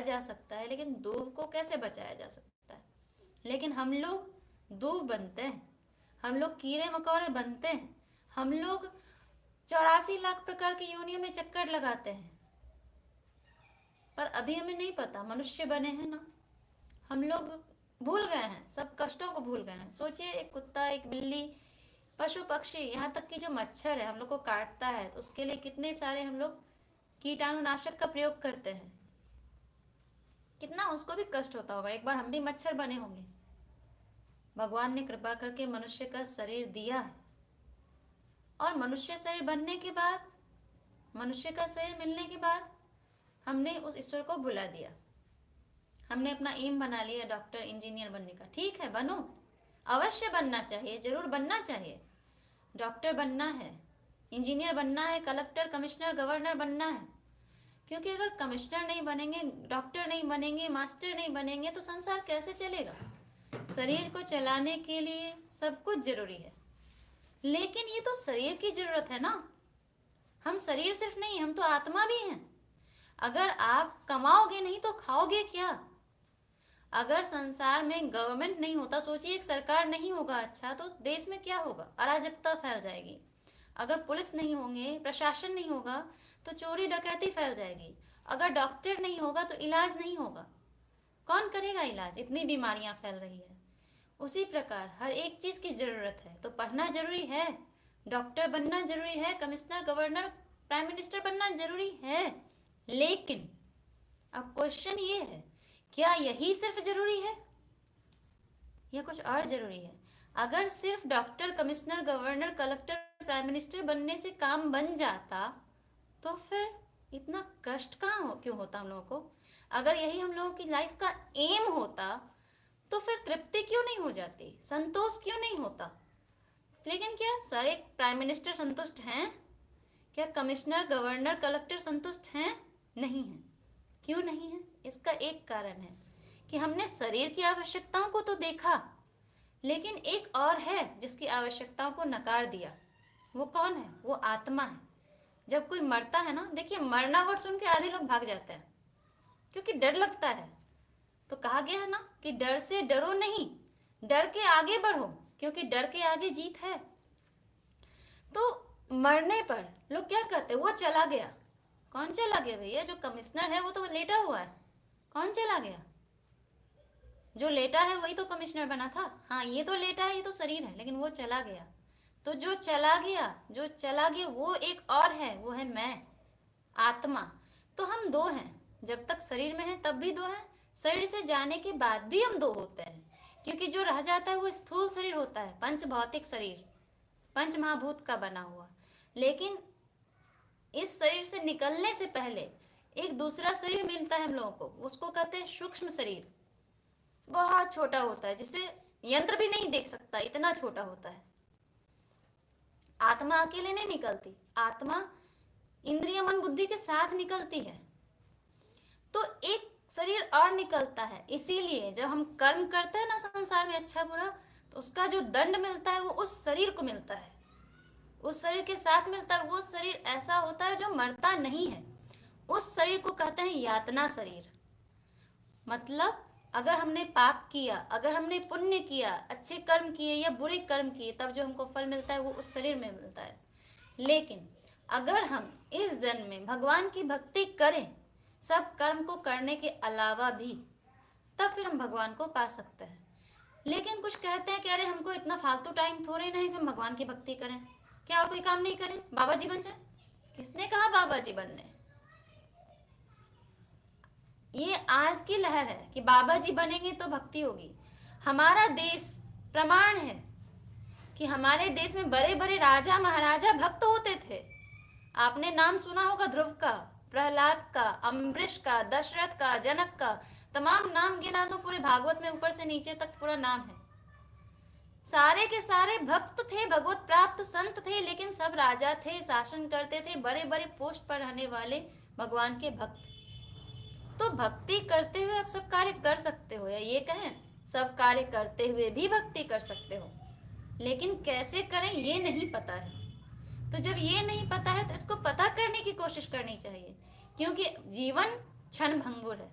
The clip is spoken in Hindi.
जा सकता है, लेकिन दूब को कैसे बचाया जा सकता है? लेकिन हम लोग दूब बनते हैं, हम लोग कीड़े मकोड़े बनते हैं, हम लोग 84 लाख प्रकार की योनियों में चक्कर लगाते हैं, पर अभी हमें नहीं पता मनुष्य बने हैं ना। हम लोग भूल गए हैं, सब कष्टों को भूल गए हैं। सोचिए, एक कुत्ता, एक बिल्ली, पशु पक्षी, यहाँ तक कि जो मच्छर है हम लोग को काटता है, तो उसके लिए कितने सारे हम लोग कीटाणुनाशक का प्रयोग करते हैं। कितना उसको भी कष्ट होता होगा। एक बार हम भी मच्छर बने होंगे। भगवान ने कृपा करके मनुष्य का शरीर दिया है, और मनुष्य शरीर बनने के बाद, मनुष्य का शरीर मिलने के बाद हमने उस ईश्वर को भुला दिया। हमने अपना एम बना लिया डॉक्टर इंजीनियर बनने का। ठीक है, बनो, अवश्य बनना चाहिए, जरूर बनना चाहिए। डॉक्टर बनना है, इंजीनियर बनना है, कलेक्टर, कमिश्नर, गवर्नर बनना है। क्योंकि अगर कमिश्नर नहीं बनेंगे, डॉक्टर नहीं बनेंगे, मास्टर नहीं बनेंगे, तो संसार कैसे चलेगा? शरीर को चलाने के लिए सब कुछ जरूरी है, लेकिन ये तो शरीर की जरूरत है ना। हम शरीर सिर्फ नहीं, हम तो आत्मा भी हैं। अगर आप कमाओगे नहीं तो खाओगे क्या? अगर संसार में गवर्नमेंट नहीं होता, सोचिए एक सरकार नहीं होगा अच्छा, तो देश में क्या होगा? अराजकता फैल जाएगी। अगर पुलिस नहीं होंगे, प्रशासन नहीं होगा, तो चोरी डकैती फैल जाएगी। अगर डॉक्टर नहीं होगा तो इलाज नहीं होगा। कौन करेगा इलाज? इतनी बीमारियां फैल रही है। उसी प्रकार हर एक चीज की जरूरत है, तो पढ़ना जरूरी है, डॉक्टर बनना जरूरी है, कमिश्नर, गवर्नर, प्राइम मिनिस्टर बनना जरूरी है। लेकिन अब क्वेश्चन ये है, क्या यही सिर्फ जरूरी है या कुछ और जरूरी है? अगर सिर्फ doctor, commissioner, governor, collector, prime minister बनने से काम बन जाता, तो फिर इतना कष्ट क्यों होता हम लोगों को? अगर यही हम लोगों की लाइफ का एम होता, तो फिर तृप्ति क्यों नहीं हो जाती? संतोष क्यों नहीं होता? लेकिन क्या सारे प्राइम मिनिस्टर संतुष्ट हैं? क्या कमिश्नर, गवर्नर, कलेक्टर संतुष्ट हैं? नहीं है। क्यों नहीं है? इसका एक कारण है कि हमने शरीर की आवश्यकताओं को तो देखा, लेकिन एक और है जिसकी आवश्यकताओं को नकार दिया। वो कौन है? वो आत्मा है। जब कोई मरता है ना, देखिए मरना वर्ड सुन के आधे लोग भाग जाते हैं क्योंकि डर लगता है। तो कहा गया है ना कि डर से डरो नहीं, डर के आगे बढ़ो, क्योंकि डर के आगे जीत है। तो मरने पर लोग क्या कहते हैं? वो चला गया। कौन चला गया भैया? जो कमिश्नर है वो तो लेटा हुआ है। कौन चला गया? जो लेटा है वही तो कमिश्नर बना था। हाँ, ये तो लेटा है, ये तो शरीर है, लेकिन वो चला गया। तो जो चला गया वो एक और है, वो है मैं, आत्मा। तो हम दो हैं। जब तक शरीर में है तब भी दो हैं, शरीर से जाने के बाद भी हम दो होते हैं। क्योंकि जो रह जाता है वो स्थूल शरीर होता है, पंच भौतिक शरीर, पंच महाभूत का बना हुआ। लेकिन इस शरीर से निकलने से पहले एक दूसरा शरीर मिलता है हम लोगों को, उसको कहते हैं सूक्ष्म शरीर। बहुत छोटा होता है, जिसे यंत्र भी नहीं देख सकता, इतना छोटा होता है। आत्मा अकेले नहीं निकलती, आत्मा इंद्रिय, मन, बुद्धि के साथ निकलती है। तो एक शरीर और निकलता है। इसीलिए जब हम कर्म करते हैं ना संसार में अच्छा बुरा, तो उसका जो दंड मिलता है वो उस शरीर को मिलता है, उस शरीर के साथ मिलता है। वो शरीर ऐसा होता है जो मरता नहीं है। उस शरीर को कहते हैं यातना शरीर। मतलब अगर हमने पाप किया, अगर हमने पुण्य किया, अच्छे कर्म किए या बुरे कर्म किए, तब जो हमको फल मिलता है वो उस शरीर में मिलता है। लेकिन अगर हम इस जन्म में भगवान की भक्ति करें, सब कर्म को करने के अलावा भी, तब फिर हम भगवान को पा सकते हैं। लेकिन कुछ कहते हैं कि अरे हमको इतना फालतू टाइम थोड़े नहीं कि हम भगवान की भक्ति करें, क्या और कोई काम नहीं करें, बाबा जी बन जाए। किसने कहा बाबा जी बनने? ये आज की लहर है कि बाबा जी बनेंगे तो भक्ति होगी। हमारा देश प्रमाण है कि हमारे देश में बड़े बड़े राजा महाराजा भक्त होते थे। आपने नाम सुना होगा ध्रुव का, प्रहलाद का, अम्बरीश का, दशरथ का, जनक का, तमाम नाम गिना दो, पूरे भागवत में ऊपर से नीचे तक पूरा नाम है। सारे के सारे भक्त थे, भगवत प्राप्त संत थे, लेकिन सब राजा थे, शासन करते थे, बड़े बड़े पोस्ट पर रहने वाले भगवान के भक्त। तो भक्ति करते हुए आप सब कार्य कर सकते हो, या ये कहें सब कार्य करते हुए भी भक्ति कर सकते हो, लेकिन कैसे करें ये नहीं पता है। तो जब ये नहीं पता है तो इसको पता करने की कोशिश करनी चाहिए, क्योंकि जीवन क्षण भंगुर है।